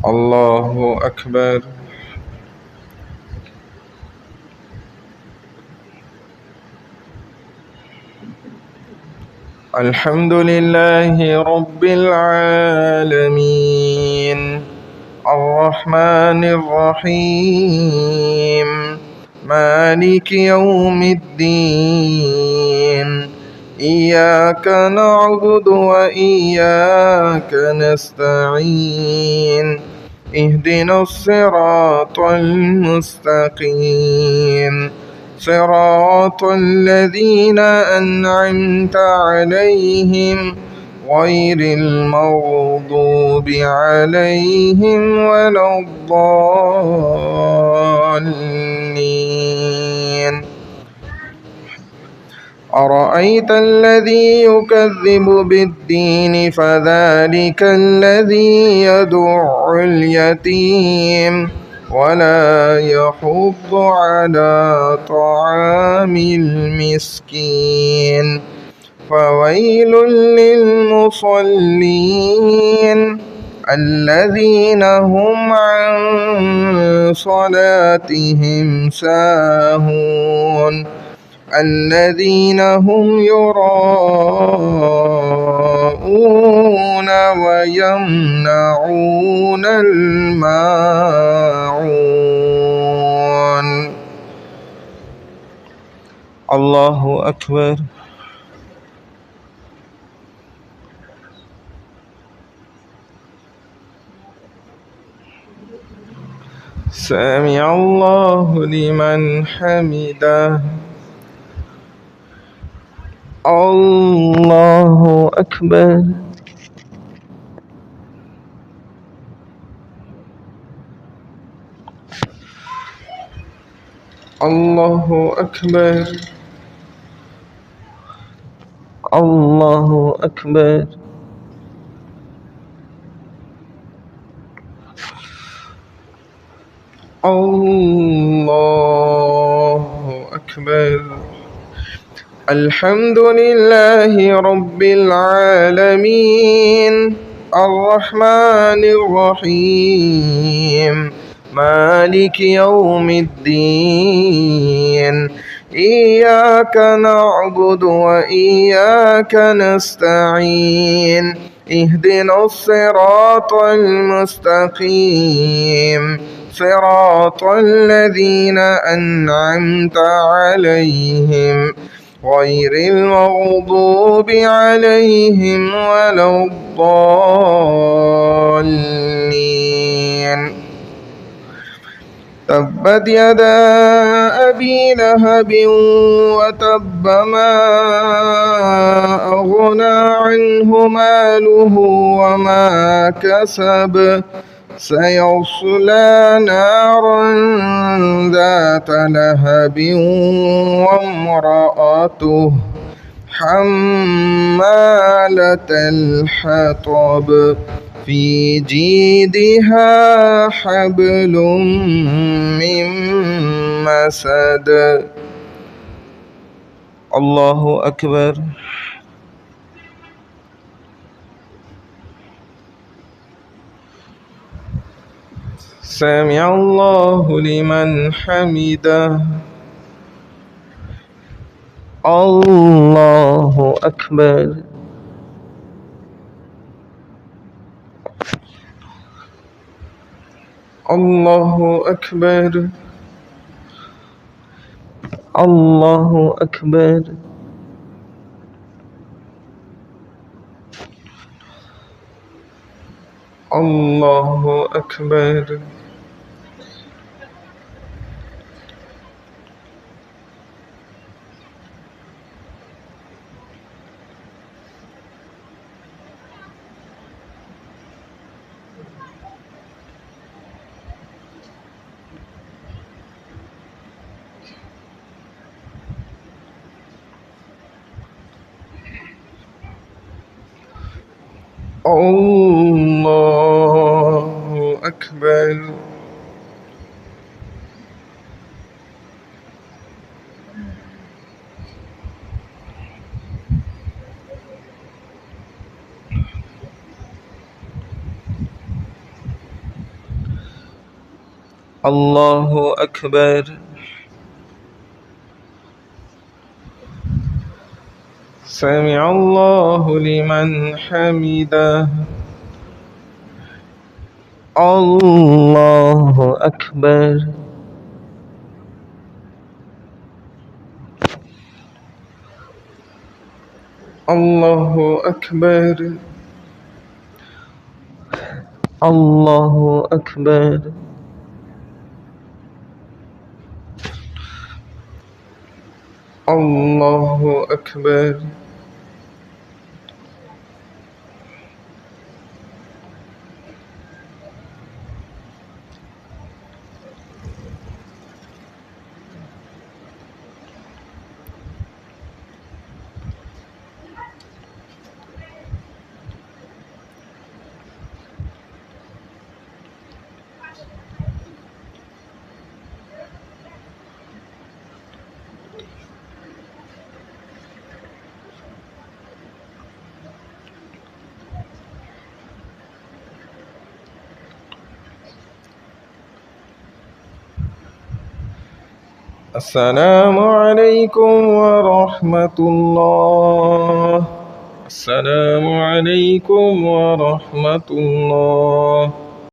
الله أكبر. الحمد لله رب العالمين الرحمن الرحيم مالك يوم الدين إياك نعبد وإياك نستعين اهدنا الصراط المستقيم صراط الذين أنعمت عليهم غير المغضوب عليهم ولا الضالين. أرأيت الذي يكذب بالدين فذلك الذي يدع اليتيم ولا يحض على طعام المسكين فويل للمصلين الذين هم عن صلاتهم ساهون الذين هم يراءون ويمنعون الماعون. الله أكبر. سمع الله لمن حمده. الله أكبر. الله أكبر. الله أكبر. الله أكبر. الحمد لله رب العالمين الرحمن الرحيم مالك يوم الدين إياك نعبد وإياك نستعين اهدنا الصراط المستقيم صراط الذين أنعمت عليهم غير المغضوب عليهم ولا الضالين. تبت يدا أبي لهب وتب ما أغنى عنه ماله وما كسب سيصلى نارا ذات لهب وامرأته حمالة الحطب في جيدها حبل من مسد. الله أكبر. سمع الله لمن حمده. الله أكبر. الله أكبر. الله أكبر. الله أكبر. الله أكبر. الله أكبر. سمع الله لمن حمده. الله أكبر. الله أكبر. الله أكبر. الله أكبر. السلام عليكم ورحمة الله. السلام عليكم ورحمة الله.